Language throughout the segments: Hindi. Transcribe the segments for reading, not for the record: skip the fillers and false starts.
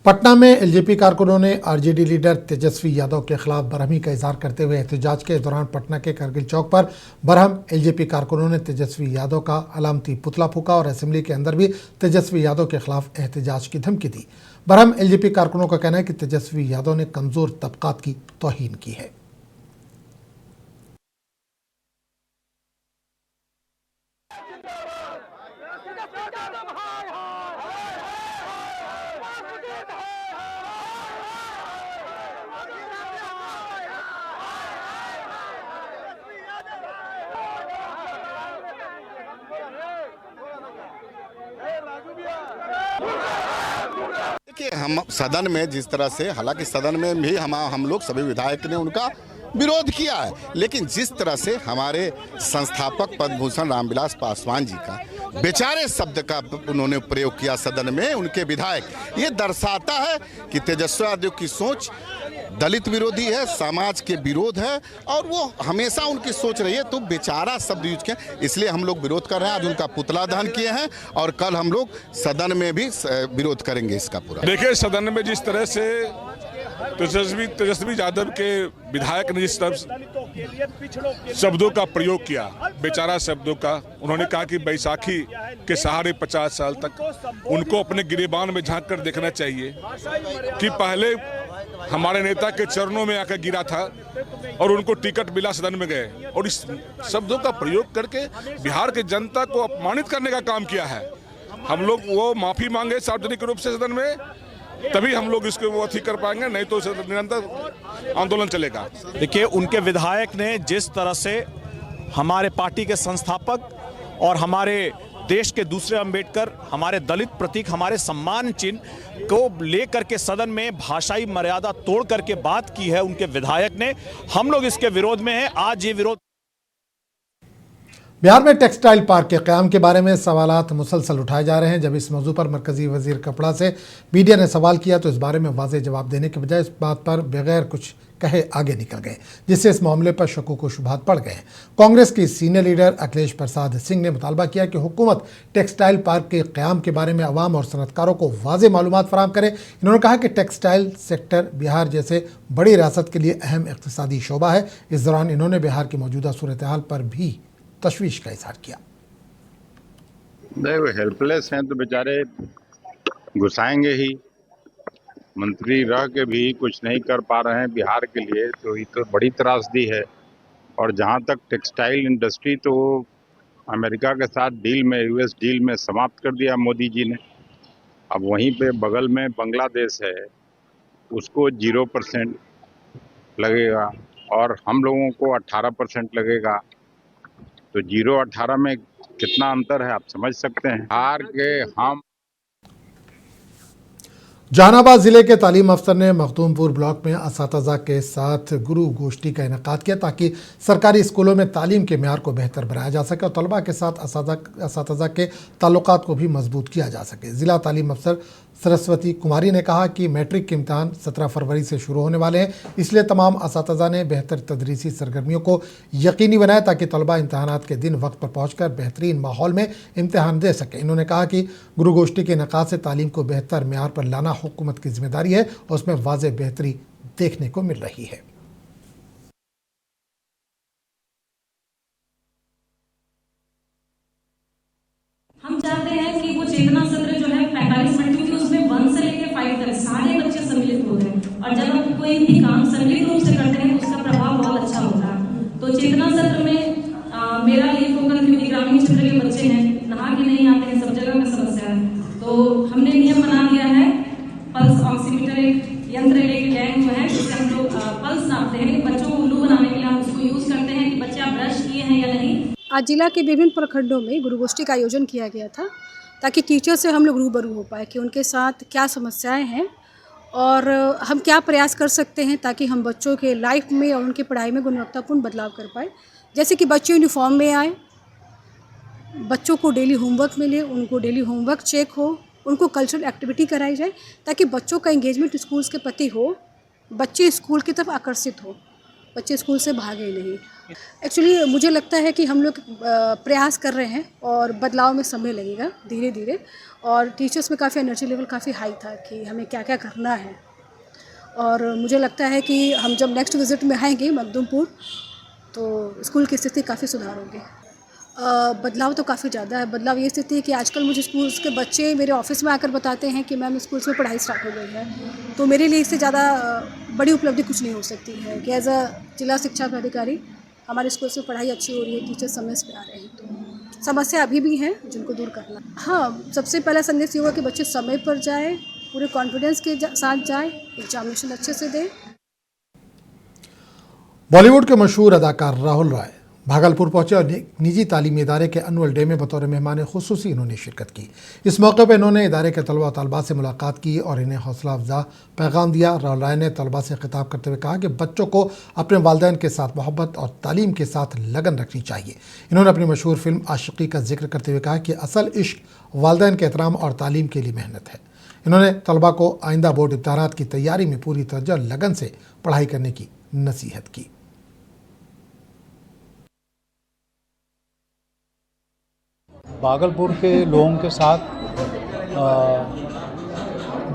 पटना में एलजेपी कारकुनों ने आरजेडी लीडर तेजस्वी यादव के खिलाफ बरहमी का इजहार करते हुए एहतजाज के दौरान पटना के करगिल चौक पर बरहम एलजेपी कारकुनों ने तेजस्वी यादव का अलामती पुतला फूका और असेंबली के अंदर भी तेजस्वी यादव के खिलाफ एहतजाज की धमकी दी। बरहम एलजेपी कारकुनों का कहना है कि तेजस्वी यादव ने कमजोर तबकात की तौहीन की है। देखिए, हम सदन में जिस तरह से, हालांकि सदन में भी हम लोग सभी विधायक ने उनका विरोध किया है, लेकिन जिस तरह से हमारे संस्थापक पद्मभूषण रामविलास पासवान जी का बेचारे शब्द का उन्होंने प्रयोग किया सदन में, उनके विधायक, ये दर्शाता है कि तेजस्वी यादव की सोच दलित विरोधी है, समाज के विरोध है और वो हमेशा उनकी सोच रही है। तो बेचारा शब्द यूज किया, इसलिए हम लोग विरोध कर रहे हैं। आज उनका पुतला दहन किए हैं और कल हम लोग सदन में भी विरोध करेंगे इसका पूरा। देखिए, सदन में जिस तरह से तेजस्वी यादव के विधायक ने जिस तरह शब्दों का प्रयोग किया, बेचारा शब्दों का, उन्होंने कहा कि बैसाखी के सहारे 50 साल तक उनको अपने गिरेबान में झांक कर देखना चाहिए कि पहले हमारे नेता के चरणों में आकर गिरा था और उनको टिकट मिला, सदन में गए और इस शब्दों का प्रयोग करके बिहार की जनता को अपमानित करने का काम किया है। हम लोग वो माफी मांगे सार्वजनिक रूप से सदन में, तभी हम लोग इसको वो अथी कर पाएंगे, नहीं तो निरंतर आंदोलन चलेगा। देखिए, उनके विधायक ने जिस तरह से हमारे पार्टी के संस्थापक और हमारे देश के दूसरे अंबेडकर, हमारे दलित प्रतीक, हमारे सम्मान चिन्ह को लेकर के सदन में भाषाई मर्यादा तोड़ करके बात की है उनके विधायक ने, हम लोग इसके विरोध में हैं। आज ये विरोध बिहार में टेक्सटाइल पार्क के क़याम के बारे में सवालात मुसलसल उठाए जा रहे हैं। जब इस मौजू पर मरकजी वजीर कपड़ा से मीडिया ने सवाल किया तो इस बारे में वाज़ेह जवाब देने के बजाय इस बात पर बगैर कुछ कहे आगे निकल गए, जिससे इस मामले पर शकों को शुबहात पड़ गए। कांग्रेस की सीनियर लीडर अखिलेश प्रसाद सिंह ने मुतालबा किया कि हुकूमत टेक्सटाइल पार्क के क़याम के बारे में अवाम और सनतकारों को वाज़ेह मालूमात फराहम करे। इन्होंने कहा कि टेक्सटाइल सेक्टर बिहार जैसे बड़ी रियासत के लिए अहम इक़्तिसादी शोबा है। इस दौरान इन्होंने बिहार की मौजूदा सूरत हाल पर भी तशवीश का इजहार किया। नहीं, वो हेल्पलेस हैं तो बेचारे घुसाएंगे ही। मंत्री रह के भी कुछ नहीं कर पा रहे हैं बिहार के लिए, तो ये तो बड़ी त्रासदी है। और जहाँ तक टेक्सटाइल इंडस्ट्री, तो अमेरिका के साथ डील में, यूएस डील में समाप्त कर दिया मोदी जी ने। अब वहीं पे बगल में बांग्लादेश है, उसको 0% लगेगा और हम लोगों को 18% लगेगा। तो 0-18 में कितना अंतर है आप समझ सकते हैं। हार के हम जहानाबाद जिले के तालीम अफसर ने मखदूमपुर ब्लॉक में असातिज़ा के साथ गुरु गोष्ठी का इनेकाद किया ताकि सरकारी स्कूलों में तालीम के मेयार को बेहतर बनाया जा सके और तलबा के साथ असातिज़ा के ताल्लुकात को भी मजबूत किया जा सके। ज़िला तालीम अफसर सरस्वती कुमारी ने कहा कि मैट्रिक के इम्तहान 17 फरवरी से शुरू होने वाले हैं, इसलिए तमाम असातिज़ा ने बेहतर तदरीसी सरगर्मियों को यकीनी बनाया ताकि तलबा इम्तहानात के दिन वक्त पर पहुँच कर बेहतरीन माहौल में इम्तहान दे सकें। इन्होंने कहा कि गुरु गोष्ठी के इनेकाद से तालीम को बेहतर मेयार पर लाना हुकूमत की जिम्मेदारी है और उसमें वाज़ेह बेहतरी देखने को मिल रही है। हम चाहते हैं कि वो चेतना सत्र जो है 45 मिनट की, उसमें 1 से लेकर 5 तक सारे बच्चे सम्मिलित होते हैं और जब हम कोई भी काम सम्मिलित रूप से करते हैं तो उसका प्रभाव बहुत अच्छा होता है। तो चेतना सत्र में मेरा ये फोकस, क्योंकि ग्रामीण क्षेत्र के बच्चे हैं, नहा के नहीं आते हैं, सब जगह में समस्या है, तो हमने नियम बना दिया है। पल्स ऑक्सीमीटर एक यंत्र लेके गए हुए हैं जिससे हम लोग पल्स नापते हैं। बच्चों को उल्लू बनाने के लिए हम उसको यूज करते हैं कि बच्चे आप ब्रश किए हैं या नहीं। आज जिला के विभिन्न प्रखंडों में गुरु गोष्ठी का आयोजन किया गया था ताकि टीचर से हम लोग रूबरू हो पाए कि उनके साथ क्या समस्याएं हैं और हम क्या प्रयास कर सकते हैं ताकि हम बच्चों के लाइफ में और उनकी पढ़ाई में गुणवत्तापूर्ण बदलाव कर पाए। जैसे कि बच्चे यूनिफॉर्म में आए, बच्चों को डेली होमवर्क मिले, उनको डेली होमवर्क चेक हो, उनको कल्चरल एक्टिविटी कराई जाए ताकि बच्चों का इंगेजमेंट स्कूल्स के प्रति हो, बच्चे स्कूल की तरफ आकर्षित हो। बच्चे स्कूल से भागे नहीं। एक्चुअली मुझे लगता है कि हम लोग प्रयास कर रहे हैं और बदलाव में समय लगेगा धीरे धीरे, और टीचर्स में काफ़ी एनर्जी लेवल काफ़ी हाई था कि हमें क्या क्या करना है। और मुझे लगता है कि हम जब नेक्स्ट विज़िट में आएंगे मखदूमपुर तो स्कूल की स्थिति काफ़ी सुधार होगी। बदलाव तो काफ़ी ज़्यादा है। बदलाव ये स्थिति है कि आजकल मुझे स्कूल्स के बच्चे मेरे ऑफिस में आकर बताते हैं कि मैम स्कूल्स में पढ़ाई स्टार्ट हो गई है। तो मेरे लिए इससे ज़्यादा बड़ी उपलब्धि कुछ नहीं हो सकती है कि एज अ जिला शिक्षा पदाधिकारी हमारे स्कूल्स में पढ़ाई अच्छी हो रही है, टीचर समय से आ रहे हैं। तो समस्या अभी भी हैं जिनको दूर करना। हाँ, सबसे पहला संदेश ये हुआ कि बच्चे समय पर जाए, पूरे कॉन्फिडेंस के साथ जाए, एग्जामिनेशन अच्छे से दें। बॉलीवुड के मशहूर अदाकार राहुल रॉय भागलपुर पहुंचे और निजी तालीमी इदारे के एनुअल डे में बतौर मेहमान खुसूसी इन्होंने शिरकत की। इस मौके पर इन्होंने इदारे के तलबा तलबा से मुलाकात की और इन्हें हौसला अफजा पैगाम दिया। राहुल रॉय ने तलबा से खिताब करते हुए कहा कि बच्चों को अपने वालिदैन के साथ मोहब्बत और तालीम के साथ लगन रखनी चाहिए। इन्होंने अपनी मशहूर फिल्म आशिकी का जिक्र करते हुए कहा कि असल इश्क वालिदैन के एहतराम और तालीम के लिए मेहनत है। इन्होंने तलबा को आइंदा बोर्ड इम्तिहानात की तैयारी में पूरी तरह लगन से पढ़ाई करने की नसीहत की। भागलपुर के लोगों के साथ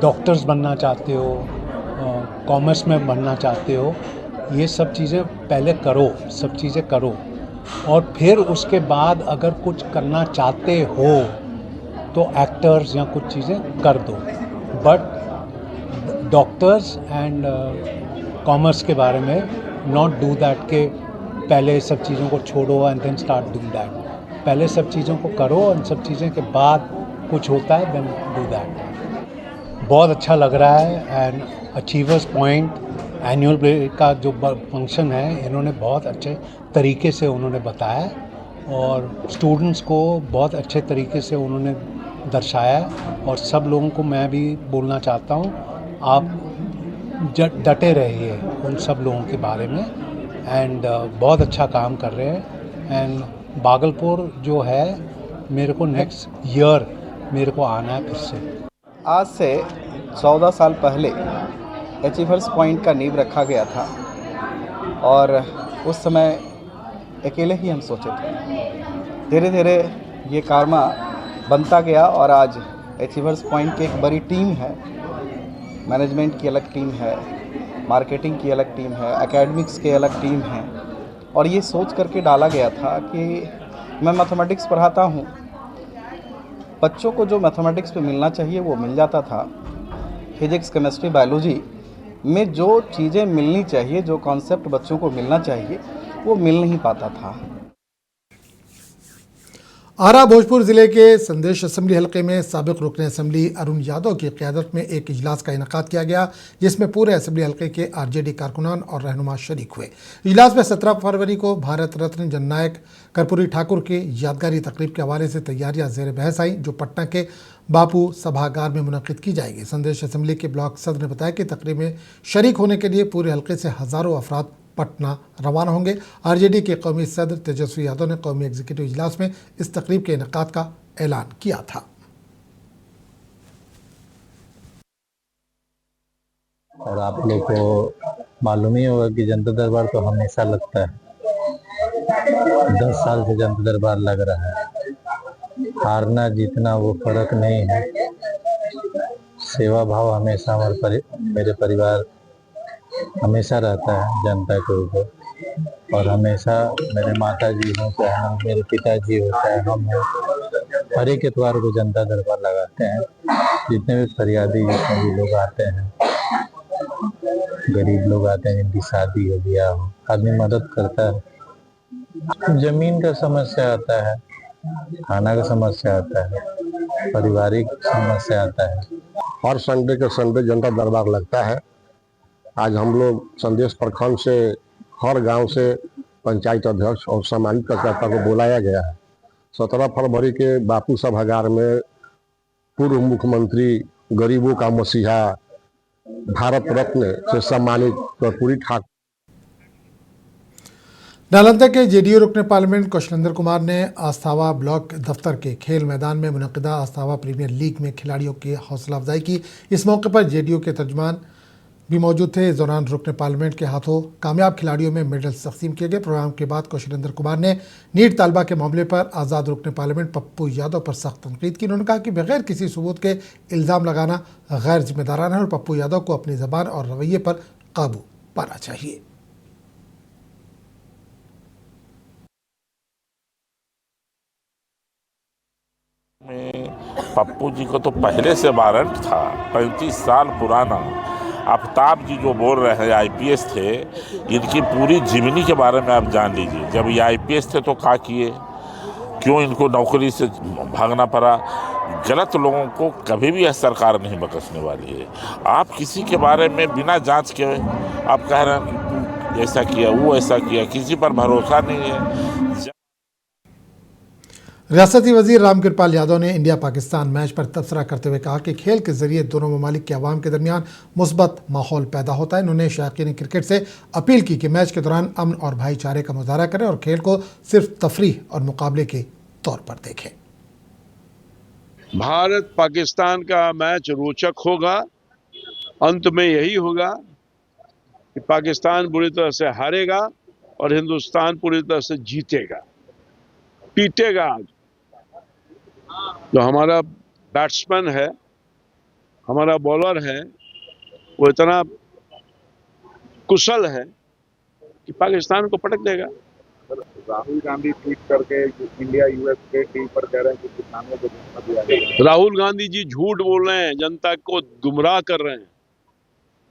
डॉक्टर्स बनना चाहते हो, कॉमर्स में बनना चाहते हो, ये सब चीज़ें पहले करो, सब चीज़ें करो, और फिर उसके बाद अगर कुछ करना चाहते हो तो एक्टर्स या कुछ चीज़ें कर दो। बट डॉक्टर्स एंड कॉमर्स के बारे में नॉट डू दैट के पहले सब चीज़ों को छोड़ो and then start do that. पहले सब चीज़ों को करो और इन सब चीज़ों के बाद कुछ होता है देन डू दैट। बहुत अच्छा लग रहा है। And achievers point annual day का जो फंक्शन है इन्होंने बहुत अच्छे तरीके से उन्होंने बताया और स्टूडेंट्स को बहुत अच्छे तरीके से उन्होंने दर्शाया। और सब लोगों को मैं भी बोलना चाहता हूँ, आप डटे रहिए उन सब लोगों के बारे में। एंड बहुत अच्छा काम कर रहे हैं। एंड भागलपुर जो है मेरे को नेक्स्ट ईयर मेरे को आना है फिर से। आज से 14 साल पहले अचीवर्स पॉइंट का नींव रखा गया था और उस समय अकेले ही हम सोचे थे। धीरे धीरे ये कारवा बनता गया और आज अचीवर्स पॉइंट की एक बड़ी टीम है। मैनेजमेंट की अलग टीम है, मार्केटिंग की अलग टीम है, एकेडमिक्स की अलग टीम है। और ये सोच करके डाला गया था कि मैं मैथमेटिक्स पढ़ाता हूँ, बच्चों को जो मैथमेटिक्स पे मिलना चाहिए वो मिल जाता था। फिजिक्स, केमिस्ट्री, बायोलॉजी में जो चीज़ें मिलनी चाहिए, जो कॉन्सेप्ट बच्चों को मिलना चाहिए वो मिल नहीं पाता था। आरा भोजपुर जिले के संदेश असेंबली हलके में साबिक रुकन असेंबली अरुण यादव की क़यादत में एक इजलास का इनेकाद किया गया, जिसमें पूरे असेंबली हलके के आरजेडी कारकुनान और रहनुमा शरीक हुए। इजलास में 17 फरवरी को भारत रत्न जननायक कर्पूरी ठाकुर के यादगारी तकरीब के हवाले से तैयारियां ज़ेर बहस आई, जो पटना के बापू सभागार में मुनक़िद की जाएगी। संदेश असेंबली के ब्लॉक सदर ने बताया कि तकरीब में शरीक होने के लिए पूरे हलके से हज़ारों अफराद पटना रवाना होंगे। आरजेडी के कौमी सदर तेजस्वी यादव ने कौमी एग्जीक्यूटिव इजलास में इस तकरीब के इनेकाद का ऐलान किया था। और आप लोग को मालूम ही होगा कि जनता दरबार तो हमेशा लगता है। 10 साल से जनता दरबार लग रहा है। हारना जीतना वो फर्क नहीं है। सेवा भाव हमेशा मेरे परिवार हमेशा रहता है जनता के ऊपर। और हमेशा मेरे माता जी हों, चाहे हम मेरे पिताजी हो, चाहे हम हो, हर एक एतवार को जनता दरबार लगाते हैं। जितने भी फरियादी, जितने भी लोग आते हैं, गरीब लोग आते हैं जिनकी शादी हो, ब्याह हो, आदमी मदद करता है। जमीन का समस्या आता है, खाना का समस्या आता है, पारिवारिक समस्या आता है। हर संडे के संडे जनता दरबार लगता है। आज हम लोग संदेश प्रखंड से हर गांव से पंचायत अध्यक्ष और सामाजिक कार्यकर्ता को बुलाया गया है। 17 फरवरी के बापू सभागार में पूर्व मुख्यमंत्री, गरीबों का मसीहा, भारत रत्न से सम्मानित कर्पूरी ठाकुर। नालंदा के जेडीयू रुकन पार्लियामेंट कौशलेंद्र कुमार ने आस्थावा ब्लॉक दफ्तर के खेल मैदान में मुनक़िदा आस्थावा प्रीमियर लीग में खिलाड़ियों की हौसला अफजाई की। इस मौके पर जेडीयू के तर्जुमान भी मौजूद थे। इस दौरान रुकन पार्लियामेंट के हाथों कामयाब खिलाड़ियों में मेडल्स तकसीम किए गए। प्रोग्राम के बाद कौशलेंद्र कुमार ने नीट तालबा के मामले पर आज़ाद रुकन पार्लियामेंट पप्पू यादव पर सख्त तनकीद की। उन्होंने कहा कि बगैर किसी सबूत के इल्ज़ाम लगाना गैर जिम्मेदाराना है और पप्पू यादव को अपनी ज़बान और रवैये पर काबू पाना चाहिए। पप्पू जी को तो पहले से वारंट था, 35 साल पुराना। आफ्ताब जी जो बोल रहे हैं आईपीएस थे, इनकी पूरी जीवनी के बारे में आप जान लीजिए। जब ये आईपीएस थे तो क्या किए, क्यों इनको नौकरी से भागना पड़ा। गलत लोगों को कभी भी यह सरकार नहीं बख्शने वाली है। आप किसी के बारे में बिना जांच के आप कह रहे हैं कि ऐसा किया वो ऐसा किया, किसी पर भरोसा नहीं है। रियासती वजीर रामकृपाल यादव ने इंडिया पाकिस्तान मैच पर तबसरा करते हुए कहा कि खेल के जरिए दोनों ममालिक के अवाम के दरमियान मुस्बत माहौल पैदा होता है। उन्होंने शायकीन क्रिकेट से अपील की कि मैच के दौरान अमन और भाईचारे का मुजाहरा करें और खेल को सिर्फ तफरीह और मुकाबले के तौर पर देखें। भारत पाकिस्तान का मैच रोचक होगा। अंत में यही होगा कि पाकिस्तान बुरी तरह से हारेगा और हिंदुस्तान पूरी तरह से जीतेगा, पीटेगा। आज जो हमारा बैट्समैन है, हमारा बॉलर है, वो इतना कुशल है कि पाकिस्तान को पटक देगा। राहुल गांधी ट्वीट करके इंडिया यूएस के टीम पर कह रहे हैं कि किसानों को धोखा दिया गया। राहुल गांधी जी झूठ बोल रहे हैं, जनता को गुमराह कर रहे हैं।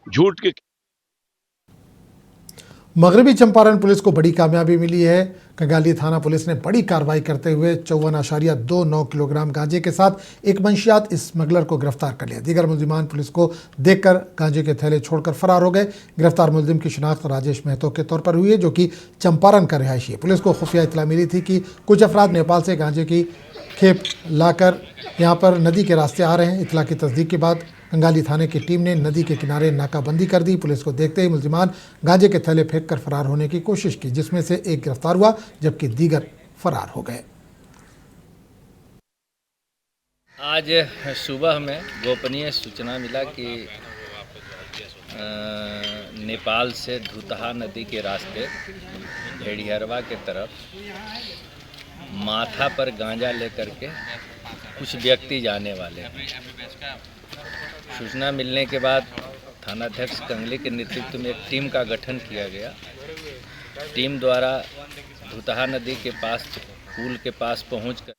झूठ के मगरबी चंपारण पुलिस को बड़ी कामयाबी मिली है। कंगाली थाना पुलिस ने बड़ी कार्रवाई करते हुए 54.29 किलोग्राम गांजे के साथ एक मंशियात स्मगलर को गिरफ्तार कर लिया। दीगर मुलजिमान पुलिस को देखकर गांजे के थैले छोड़कर फरार हो गए। गिरफ्तार मुलजिम की शिनाख्त राजेश महतो के तौर पर हुई है, जो कि चंपारण का रिहायशी है। पुलिस को खुफिया इतला मिली थी कि कुछ अफराद नेपाल से गांजे की खेप लाकर यहां पर नदी के रास्ते आ रहे हैं। इतला की तस्दीक के बाद कंगाली थाने की टीम ने नदी के किनारे नाकाबंदी कर दी। पुलिस को देखते ही मुलजिमान गांजे के थैले फेंक कर फरार होने की कोशिश की, जिसमें से एक गिरफ्तार हुआ जबकि दीगर फरार हो गए। आज सुबह में गोपनीय सूचना मिला कि नेपाल से धुतहा नदी के रास्ते भेड़िहरवा के तरफ माथा पर गांजा लेकर के कुछ व्यक्ति जाने वाले हैं। सूचना मिलने के बाद थानाध्यक्ष कंगली के नेतृत्व में एक टीम का गठन किया गया। टीम द्वारा धुतहा नदी के पास पुल के पास पहुंचकर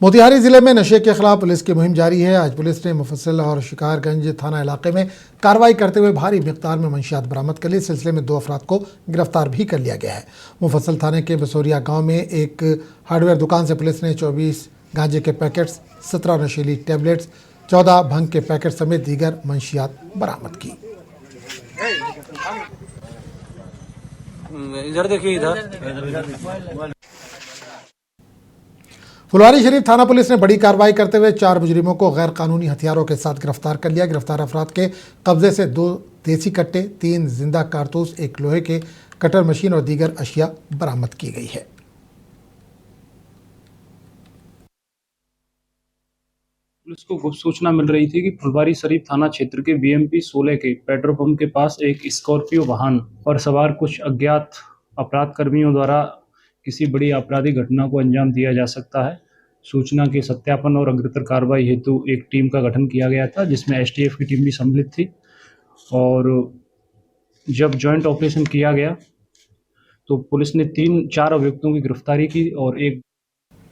मोतिहारी जिले में नशे के खिलाफ पुलिस की मुहिम जारी है। आज पुलिस ने मुफस्सिल और शिकारगंज थाना इलाके में कार्रवाई करते हुए भारी मिकदार में मंशियात बरामद कर ली। इस सिलसिले में 2 अफराद को गिरफ्तार भी कर लिया गया है। मुफस्सिल थाने के बसोरिया गांव में एक हार्डवेयर दुकान से पुलिस ने 24 गांजे के पैकेट्स, 17 नशीली टैबलेट्स, 14 भंग के पैकेट समेत दीगर मंशियात बरामद की। इधर देखिए, इधर फुलवारी शरीफ थाना पुलिस ने बड़ी कार्रवाई करते हुए 4 मुजरिमों को गैर कानूनी हथियारों के साथ गिरफ्तार कर लिया। गिरफ्तार अफराद के कब्जे से 2 देसी कट्टे, 3 जिंदा कारतूस, 1 लोहे के कटर मशीन और दीगर अशिया बरामद की गई है। पुलिस को गुप्त सूचना मिल रही थी कि फुलवारी शरीफ थाना क्षेत्र के बीएमपी 16 के पेट्रोल पंप के पास एक स्कॉर्पियो वाहन पर सवार कुछ अज्ञात अपराध कर्मियों द्वारा किसी बड़ी आपराधिक घटना को अंजाम दिया जा सकता है। सूचना के सत्यापन और अग्रतर कार्रवाई हेतु एक टीम का गठन किया गया था, जिसमें एसटीएफ की टीम भी सम्मिलित थी। और जब जॉइंट ऑपरेशन किया गया तो पुलिस ने 3-4 अभियुक्तों की गिरफ्तारी की और एक